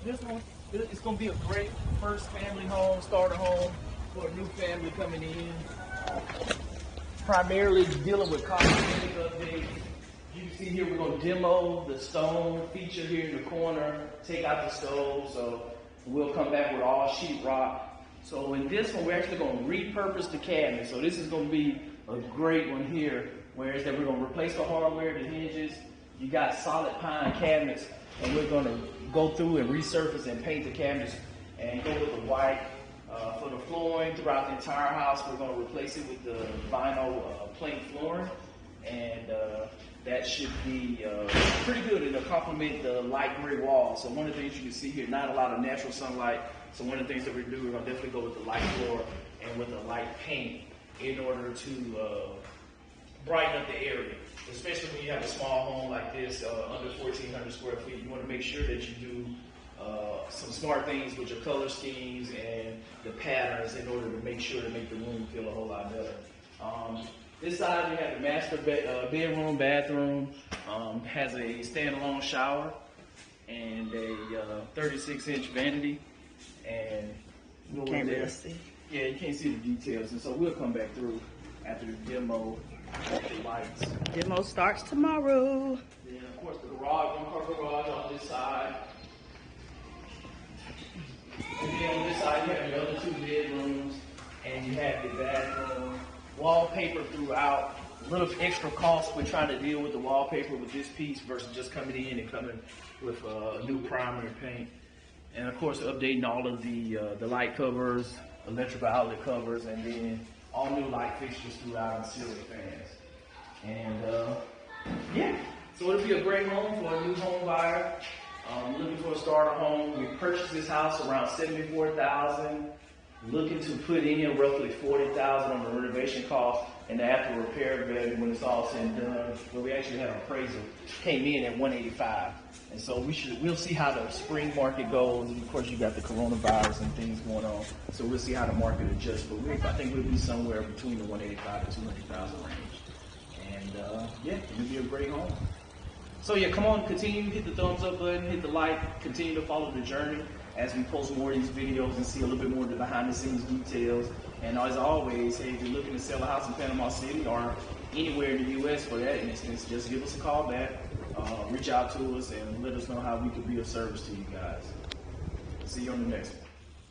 this one, it's going to be a great first family home, starter home for a new family coming in. Primarily dealing with cosmetic updates. You can see here we're going to demo the stone feature here in the corner, take out the stove, so we'll come back with all sheetrock. So in this one, we're actually going to repurpose the cabinet. So this is going to be a great one here, whereas that we're going to replace the hardware, the hinges. You got solid pine cabinets, and we're going to go through and resurface and paint the cabinets and go with the white. For the flooring throughout the entire house, we're going to replace it with the vinyl plank flooring, and that should be pretty good. It'll complement the light gray walls. So one of the things you can see here, not a lot of natural sunlight. So one of the things that we do, we're going to definitely go with the light floor and with the light paint in order to brighten up the area. Especially when you have a small home like this, under 1,400 square feet, you want to make sure that you do some smart things with your color schemes and the patterns in order to make sure to make the room feel a whole lot better. This side we have the master bedroom, bathroom, has a standalone shower and a 36-inch vanity. And you can't really see. Yeah, you can't see the details, and so we'll come back through after the demo of the lights. Demo starts tomorrow. Then of course the garage, one-car garage on this side. And then on this side you have your other two bedrooms, and you have your bathroom. Wallpaper throughout. A little extra cost with trying to deal with the wallpaper with this piece versus just coming in and coming with a new primer and paint. And of course updating all of the light covers, electrical outlet covers, and then all new light fixtures throughout and ceiling fans. And yeah, so it'll be a great home for a new home buyer. Looking for a starter home. We purchased this house around $74,000. Looking to put in roughly $40,000 on the renovation cost, and the after repair value when it's all said and done. Where we actually had an appraisal came in at $185, and so we'll see how the spring market goes. And of course, you got the coronavirus and things going on, so we'll see how the market adjusts. But I think we'll be somewhere between the $185,000 and $200,000 range, and yeah, it'll be a great home. So yeah, come on, continue, hit the thumbs up button, hit the like, continue to follow the journey as we post more of these videos and see a little bit more of the behind the scenes details. And as always, hey, if you're looking to sell a house in Panama City or anywhere in the U.S. for that instance, just give us a call back, reach out to us, and let us know how we could be of service to you guys. See you on the next one.